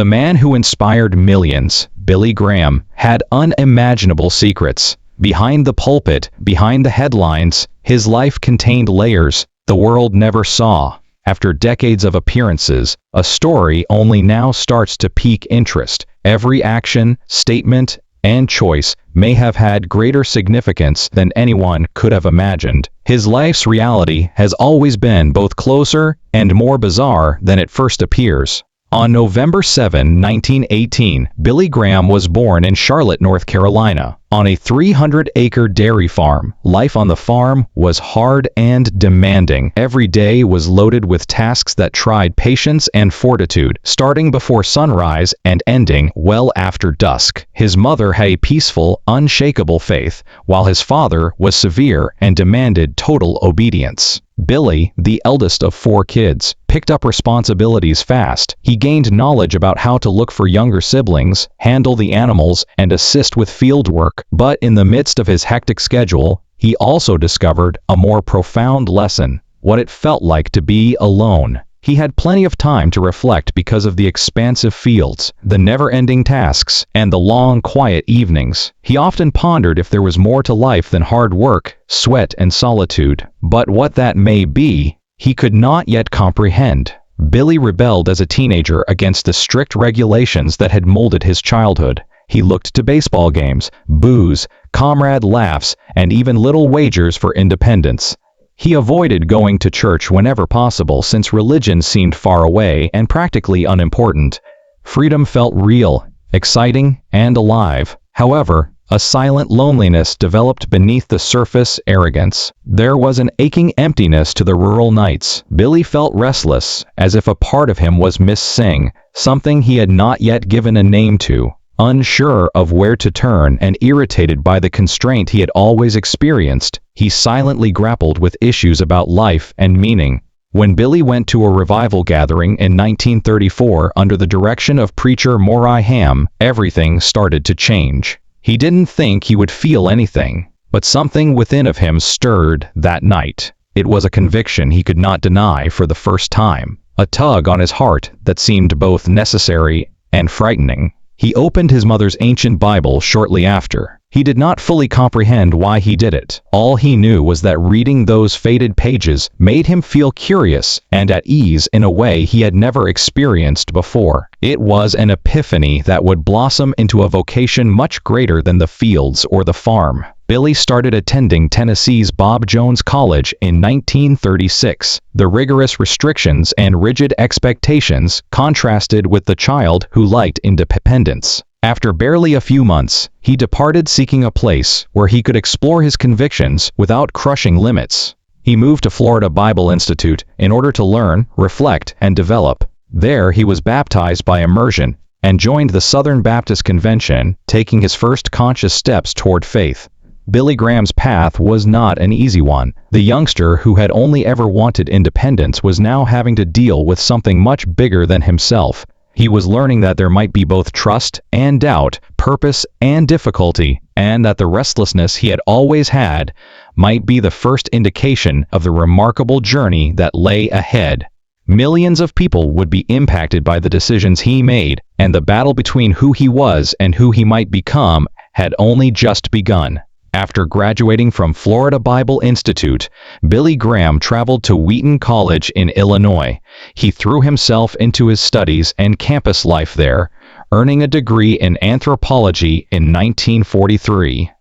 The man who inspired millions, Billy Graham, had unimaginable secrets. Behind the pulpit, behind the headlines, his life contained layers the world never saw. After decades of appearances, a story only now starts to pique interest. Every action, statement, and choice may have had greater significance than anyone could have imagined. His life's reality has always been both closer and more bizarre than it first appears. On November 7, 1918, Billy Graham was born in Charlotte, North Carolina. On a 300-acre dairy farm, life on the farm was hard and demanding. Every day was loaded with tasks that tried patience and fortitude, starting before sunrise and ending well after dusk. His mother had a peaceful, unshakable faith, while his father was severe and demanded total obedience. Billy, the eldest of 4 kids, picked up responsibilities fast. He gained knowledge about how to look for younger siblings, handle the animals, and assist with field work. But in the midst of his hectic schedule, he also discovered a more profound lesson: what it felt like to be alone. He had plenty of time to reflect because of the expansive fields, the never-ending tasks, and the long, quiet evenings. He often pondered if there was more to life than hard work, sweat, and solitude. But what that may be, he could not yet comprehend. Billy rebelled as a teenager against the strict regulations that had molded his childhood. He looked to baseball games, booze, comrade laughs, and even little wagers for independence. He avoided going to church whenever possible since religion seemed far away and practically unimportant. Freedom felt real, exciting, and alive. However, a silent loneliness developed beneath the surface arrogance. There was an aching emptiness to the rural nights. Billy felt restless, as if a part of him was missing, something he had not yet given a name to. Unsure of where to turn and irritated by the constraint he had always experienced, he silently grappled with issues about life and meaning. When Billy went to a revival gathering in 1934 under the direction of preacher Maury Ham, everything started to change. He didn't think he would feel anything, but something within of him stirred that night. It was a conviction he could not deny for the first time, a tug on his heart that seemed both necessary and frightening. He opened his mother's ancient Bible shortly after. He did not fully comprehend why he did it. All he knew was that reading those faded pages made him feel curious and at ease in a way he had never experienced before. It was an epiphany that would blossom into a vocation much greater than the fields or the farm. Billy started attending Tennessee's Bob Jones College in 1936. The rigorous restrictions and rigid expectations contrasted with the child who liked independence. After barely a few months, he departed seeking a place where he could explore his convictions without crushing limits. He moved to Florida Bible Institute in order to learn, reflect, and develop. There he was baptized by immersion and joined the Southern Baptist Convention, taking his first conscious steps toward faith. Billy Graham's path was not an easy one. The youngster who had only ever wanted independence was now having to deal with something much bigger than himself. He was learning that there might be both trust and doubt, purpose and difficulty, and that the restlessness he had always had might be the first indication of the remarkable journey that lay ahead. Millions of people would be impacted by the decisions he made, and the battle between who he was and who he might become had only just begun. After graduating from Florida Bible Institute, Billy Graham traveled to Wheaton College in Illinois. He threw himself into his studies and campus life there, earning a degree in anthropology in 1943.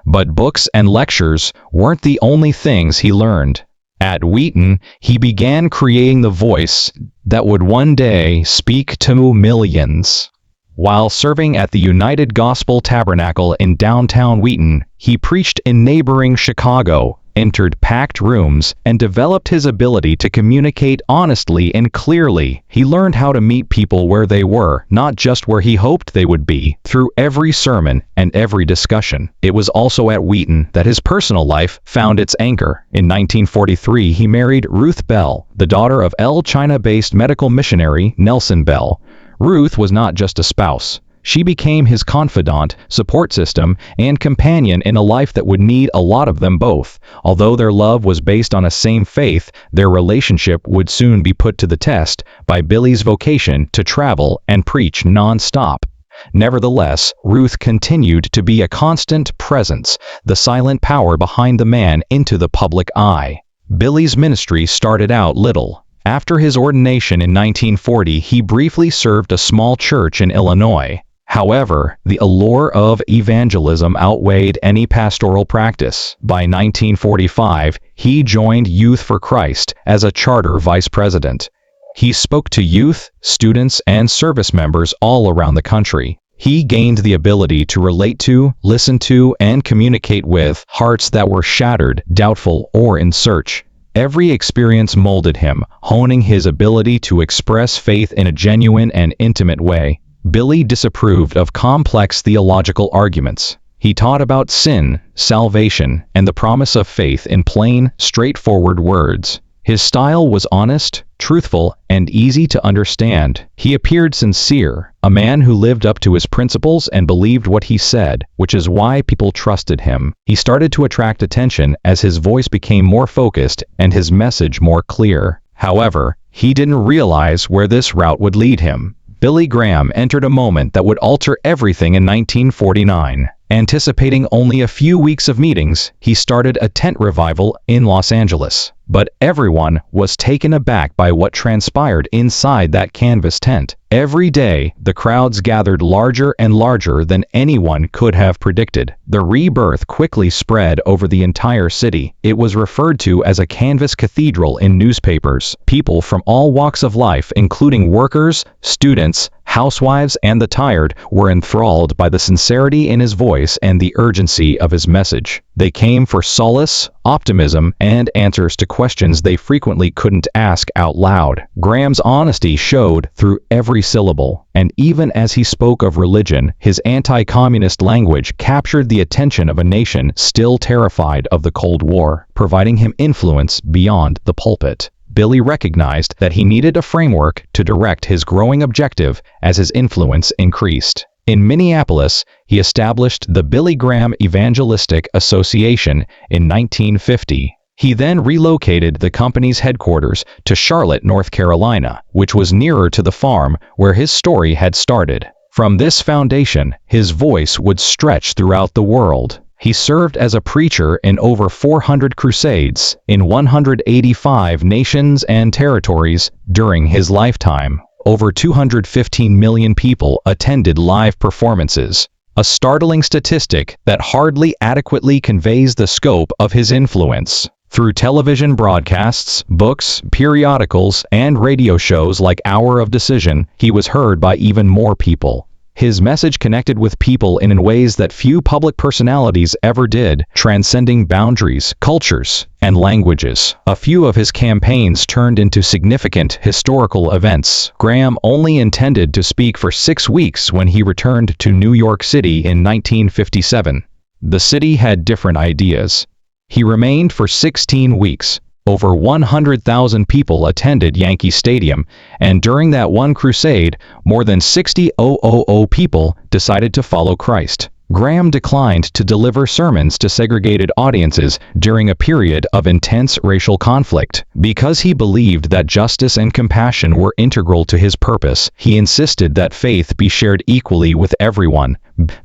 But books and lectures weren't the only things he learned. At Wheaton, he began creating the voice that would one day speak to millions. While serving at the United Gospel Tabernacle in downtown Wheaton, he preached in neighboring Chicago, entered packed rooms, and developed his ability to communicate honestly and clearly. He learned how to meet people where they were, not just where he hoped they would be, through every sermon and every discussion. It was also at Wheaton that his personal life found its anchor. In 1943, he married Ruth Bell, the daughter of China-based medical missionary Nelson Bell. Ruth was not just a spouse. She became his confidant, support system, and companion in a life that would need a lot of them both. Although their love was based on a same faith, their relationship would soon be put to the test by Billy's vocation to travel and preach non-stop. Nevertheless, Ruth continued to be a constant presence, the silent power behind the man into the public eye. Billy's ministry started out little. After his ordination in 1940, he briefly served a small church in Illinois. However, the allure of evangelism outweighed any pastoral practice. By 1945, he joined Youth for Christ as a charter vice president. He spoke to youth, students, and service members all around the country. He gained the ability to relate to, listen to, and communicate with hearts that were shattered, doubtful, or in search. Every experience molded him, honing his ability to express faith in a genuine and intimate way. Billy disapproved of complex theological arguments. He taught about sin, salvation, and the promise of faith in plain, straightforward words. His style was honest, truthful, and easy to understand. He appeared sincere, a man who lived up to his principles and believed what he said, which is why people trusted him. He started to attract attention as his voice became more focused and his message more clear. However, he didn't realize where this route would lead him. Billy Graham entered a moment that would alter everything in 1949. Anticipating only a few weeks of meetings, he started a tent revival in Los Angeles. But everyone was taken aback by what transpired inside that canvas tent. Every day, the crowds gathered larger and larger than anyone could have predicted. The rebirth quickly spread over the entire city. It was referred to as a canvas cathedral in newspapers. People from all walks of life, including workers, students, housewives, and the tired, were enthralled by the sincerity in his voice and the urgency of his message. They came for solace, optimism, and answers to questions they frequently couldn't ask out loud. Graham's honesty showed through every syllable, and even as he spoke of religion, his anti-communist language captured the attention of a nation still terrified of the Cold War, providing him influence beyond the pulpit. Billy recognized that he needed a framework to direct his growing objective as his influence increased. In Minneapolis, he established the Billy Graham Evangelistic Association in 1950. He then relocated the company's headquarters to Charlotte, North Carolina, which was nearer to the farm where his story had started. From this foundation, his voice would stretch throughout the world. He served as a preacher in over 400 crusades in 185 nations and territories during his lifetime. Over 215 million people attended live performances, a startling statistic that hardly adequately conveys the scope of his influence. Through television broadcasts, books, periodicals, and radio shows like Hour of Decision, he was heard by even more people. His message connected with people in ways that few public personalities ever did, transcending boundaries, cultures, and languages. A few of his campaigns turned into significant historical events. Graham only intended to speak for 6 weeks when he returned to New York City in 1957. The city had different ideas. He remained for 16 weeks. Over 100,000 people attended Yankee Stadium, and during that one crusade, more than 60,000 people decided to follow Christ. Graham declined to deliver sermons to segregated audiences during a period of intense racial conflict. Because he believed that justice and compassion were integral to his purpose, he insisted that faith be shared equally with everyone.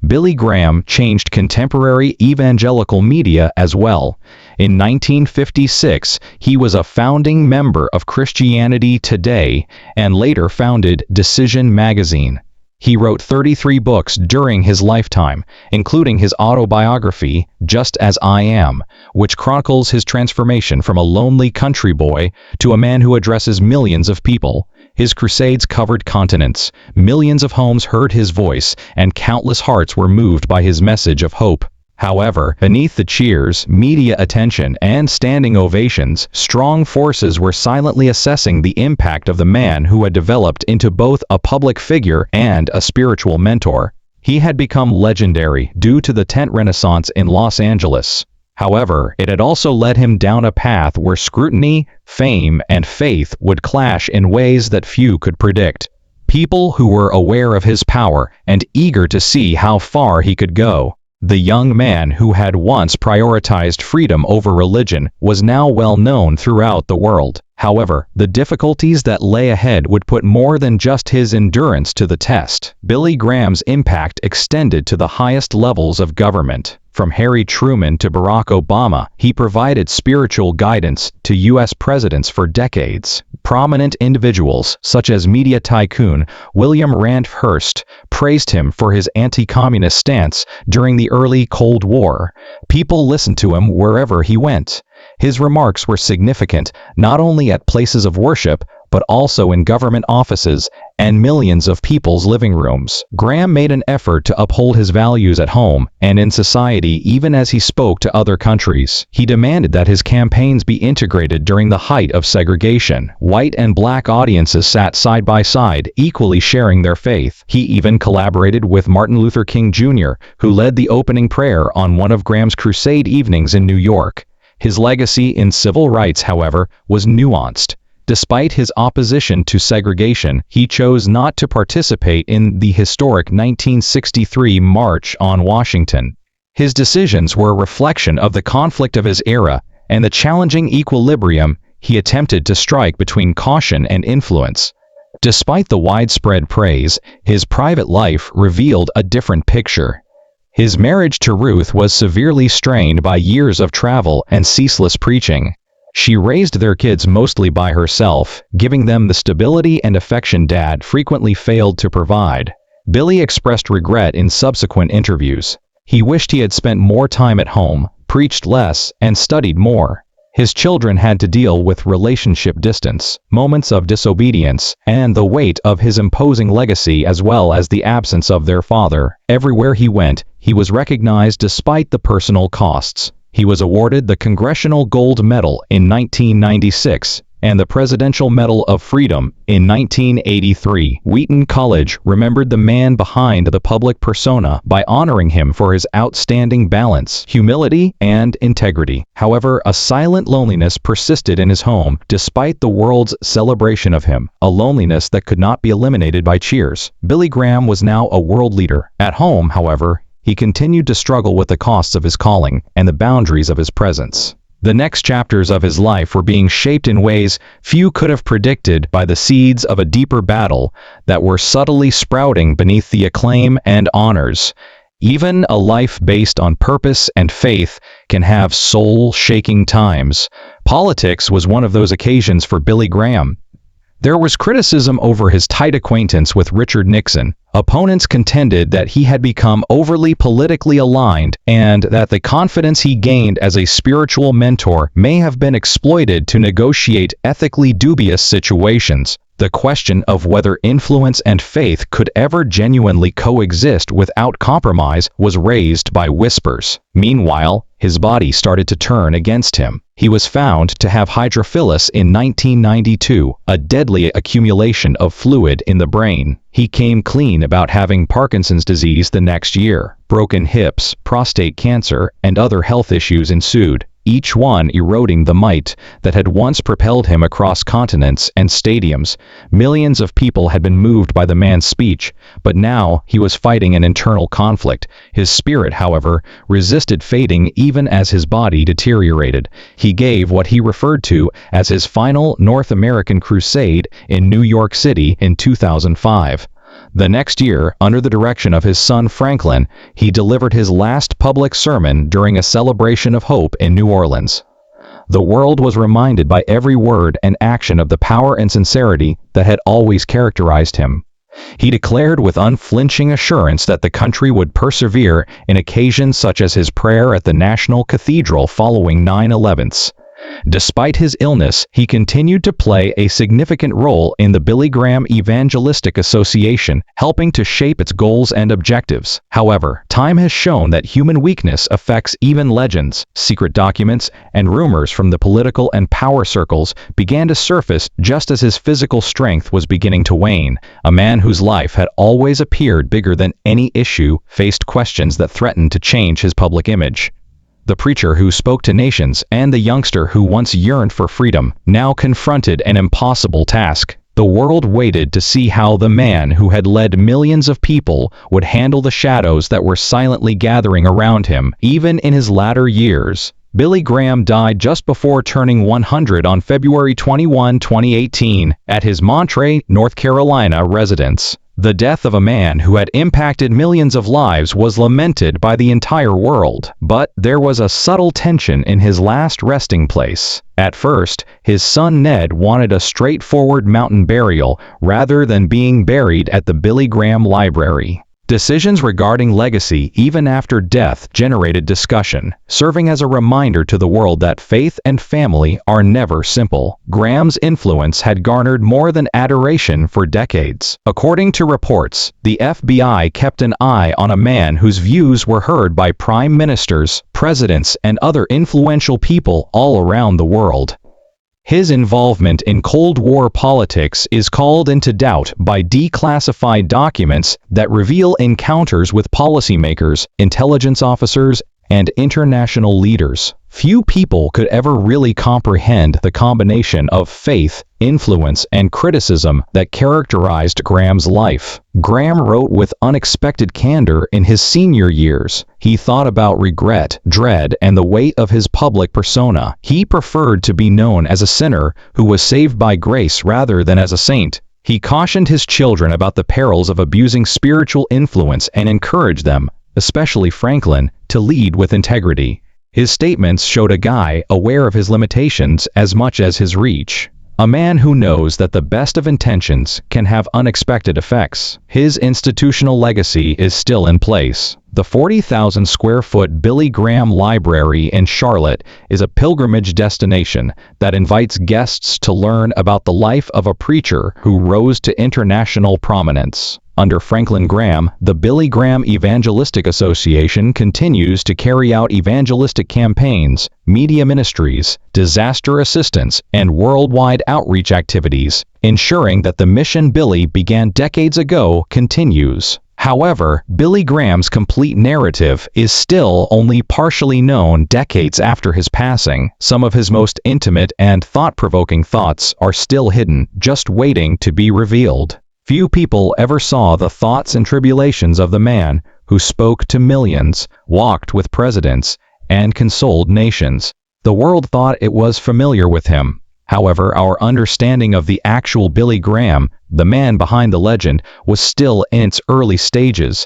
Billy Graham changed contemporary evangelical media as well. In 1956, he was a founding member of Christianity Today and later founded Decision magazine. He wrote 33 books during his lifetime, including his autobiography, Just As I Am, which chronicles his transformation from a lonely country boy to a man who addresses millions of people. His crusades covered continents, millions of homes heard his voice, and countless hearts were moved by his message of hope. However, beneath the cheers, media attention, and standing ovations, strong forces were silently assessing the impact of the man who had developed into both a public figure and a spiritual mentor. He had become legendary due to the tent renaissance in Los Angeles. However, it had also led him down a path where scrutiny, fame, and faith would clash in ways that few could predict. people who were aware of his power and eager to see how far he could go. The young man who had once prioritized freedom over religion was now well known throughout the world. However, the difficulties that lay ahead would put more than just his endurance to the test. Billy Graham's impact extended to the highest levels of government. From Harry Truman to Barack Obama, he provided spiritual guidance to U.S. presidents for decades. Prominent individuals, such as media tycoon William Randolph Hearst, praised him for his anti-communist stance during the early Cold War. People listened to him wherever he went. His remarks were significant not only at places of worship, but also in government offices and millions of people's living rooms. Graham made an effort to uphold his values at home and in society even as he spoke to other countries. He demanded that his campaigns be integrated during the height of segregation. White and black audiences sat side by side, equally sharing their faith. He even collaborated with Martin Luther King Jr., who led the opening prayer on one of Graham's crusade evenings in New York. His legacy in civil rights, however, was nuanced. Despite his opposition to segregation, he chose not to participate in the historic 1963 March on Washington. His decisions were a reflection of the conflict of his era and the challenging equilibrium he attempted to strike between caution and influence. Despite the widespread praise, his private life revealed a different picture. His marriage to Ruth was severely strained by years of travel and ceaseless preaching. She raised their kids mostly by herself, giving them the stability and affection Dad frequently failed to provide. Billy expressed regret in subsequent interviews. He wished he had spent more time at home, preached less, and studied more. His children had to deal with relationship distance, moments of disobedience, and the weight of his imposing legacy as well as the absence of their father. Everywhere he went, he was recognized despite the personal costs. He was awarded the Congressional Gold Medal in 1996 and the Presidential Medal of Freedom in 1983. Wheaton College remembered the man behind the public persona by honoring him for his outstanding balance, humility, and integrity. However, a silent loneliness persisted in his home despite the world's celebration of him, a loneliness that could not be eliminated by cheers. Billy Graham was now a world leader. At home, however, he continued to struggle with the costs of his calling and the boundaries of his presence. The next chapters of his life were being shaped in ways few could have predicted by the seeds of a deeper battle that were subtly sprouting beneath the acclaim and honors. Even a life based on purpose and faith can have soul-shaking times. Politics was one of those occasions for Billy Graham. There was criticism over his tight acquaintance with Richard Nixon. Opponents contended that he had become overly politically aligned and that the confidence he gained as a spiritual mentor may have been exploited to negotiate ethically dubious situations. The question of whether influence and faith could ever genuinely coexist without compromise was raised by whispers. Meanwhile, his body started to turn against him. He was found to have hydrophilus in 1992, a deadly accumulation of fluid in the brain. He came clean about having Parkinson's disease the next year. Broken hips, prostate cancer, and other health issues ensued, each one eroding the might that had once propelled him across continents and stadiums. Millions of people had been moved by the man's speech, but now he was fighting an internal conflict. His spirit, however, resisted fading even as his body deteriorated. He gave what he referred to as his final North American crusade in New York City in 2005. The next year, under the direction of his son Franklin, he delivered his last public sermon during a celebration of hope in New Orleans. The world was reminded by every word and action of the power and sincerity that had always characterized him. He declared with unflinching assurance that the country would persevere in occasions such as his prayer at the National Cathedral following 9/11. Despite his illness, he continued to play a significant role in the Billy Graham Evangelistic Association, helping to shape its goals and objectives. However, time has shown that human weakness affects even legends. Secret documents and rumors from the political and power circles began to surface just as his physical strength was beginning to wane. A man whose life had always appeared bigger than any issue faced questions that threatened to change his public image. The preacher who spoke to nations and the youngster who once yearned for freedom now confronted an impossible task. The world waited to see how the man who had led millions of people would handle the shadows that were silently gathering around him, even in his latter years. Billy Graham died just before turning 100 on February 21, 2018, at his Monterey, North Carolina residence. The death of a man who had impacted millions of lives was lamented by the entire world, but there was a subtle tension in his last resting place. At first, his son Ned wanted a straightforward mountain burial rather than being buried at the Billy Graham Library. Decisions regarding legacy even after death generated discussion, serving as a reminder to the world that faith and family are never simple. Graham's influence had garnered more than adoration for decades. According to reports, the FBI kept an eye on a man whose views were heard by prime ministers, presidents, and other influential people all around the world. His involvement in Cold War politics is called into doubt by declassified documents that reveal encounters with policymakers, intelligence officers, and international leaders. Few people could ever really comprehend the combination of faith, influence, and criticism that characterized Graham's life. Graham wrote with unexpected candor in his senior years. He thought about regret, dread, and the weight of his public persona. He preferred to be known as a sinner who was saved by grace rather than as a saint. He cautioned his children about the perils of abusing spiritual influence and encouraged them, especially Franklin, to lead with integrity. His statements showed a guy aware of his limitations as much as his reach. A man who knows that the best of intentions can have unexpected effects. His institutional legacy is still in place. The 40,000 square foot Billy Graham Library in Charlotte is a pilgrimage destination that invites guests to learn about the life of a preacher who rose to international prominence. Under Franklin Graham, the Billy Graham Evangelistic Association continues to carry out evangelistic campaigns, media ministries, disaster assistance, and worldwide outreach activities, ensuring that the mission Billy began decades ago continues. However, Billy Graham's complete narrative is still only partially known decades after his passing. Some of his most intimate and thought-provoking thoughts are still hidden, just waiting to be revealed. Few people ever saw the thoughts and tribulations of the man who spoke to millions, walked with presidents, and consoled nations. The world thought it was familiar with him. However, our understanding of the actual Billy Graham, the man behind the legend, was still in its early stages.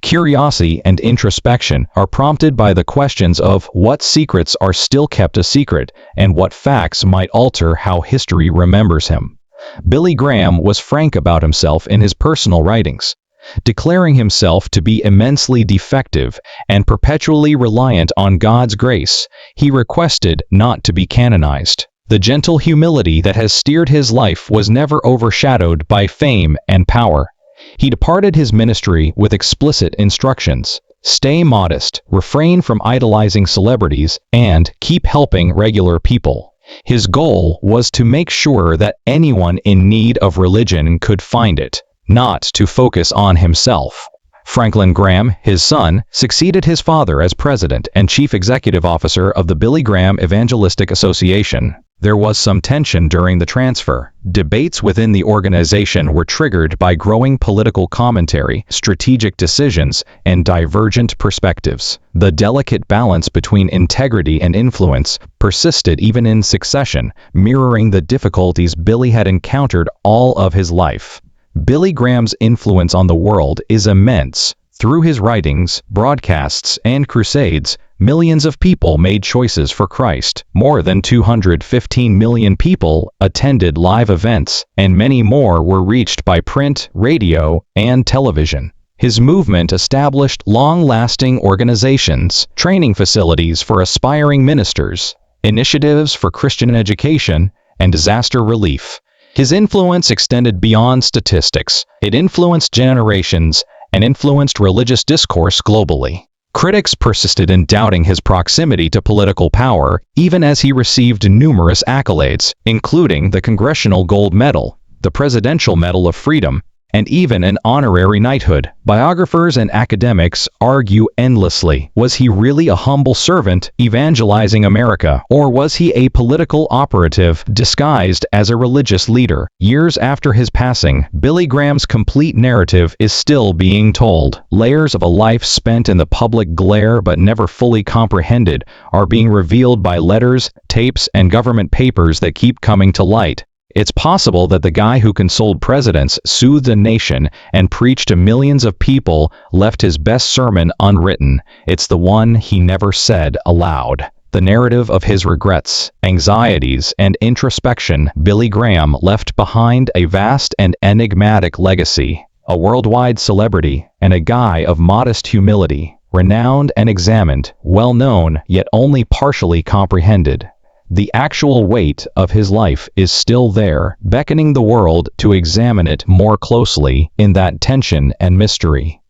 Curiosity and introspection are prompted by the questions of what secrets are still kept a secret and what facts might alter how history remembers him. Billy Graham was frank about himself in his personal writings. Declaring himself to be immensely defective and perpetually reliant on God's grace, he requested not to be canonized. The gentle humility that has steered his life was never overshadowed by fame and power. He departed his ministry with explicit instructions: stay modest, refrain from idolizing celebrities, and keep helping regular people. His goal was to make sure that anyone in need of religion could find it, not to focus on himself. Franklin Graham, his son, succeeded his father as president and chief executive officer of the Billy Graham Evangelistic Association. There was some tension during the transfer. Debates within the organization were triggered by growing political commentary, strategic decisions, and divergent perspectives. The delicate balance between integrity and influence persisted even in succession, mirroring the difficulties Billy had encountered all of his life. Billy Graham's influence on the world is immense. Through his writings, broadcasts, and crusades, millions of people made choices for Christ. More than 215 million people attended live events, and many more were reached by print, radio, and television. His movement established long-lasting organizations, training facilities for aspiring ministers, initiatives for Christian education, and disaster relief. His influence extended beyond statistics. It influenced generations and influenced religious discourse globally. Critics persisted in doubting his proximity to political power, even as he received numerous accolades, including the Congressional Gold Medal, the Presidential Medal of Freedom, and even an honorary knighthood. Biographers and academics argue endlessly. Was he really a humble servant evangelizing America, or was he a political operative disguised as a religious leader? Years after his passing, Billy Graham's complete narrative is still being told. Layers of a life spent in the public glare but never fully comprehended are being revealed by letters, tapes, and government papers that keep coming to light. It's possible that the guy who consoled presidents, soothed a nation, and preached to millions of people left his best sermon unwritten. It's the one he never said aloud. The narrative of his regrets, anxieties, and introspection. Billy Graham left behind a vast and enigmatic legacy, a worldwide celebrity, and a guy of modest humility, renowned and examined, well-known, yet only partially comprehended. The actual weight of his life is still there, beckoning the world to examine it more closely in that tension and mystery.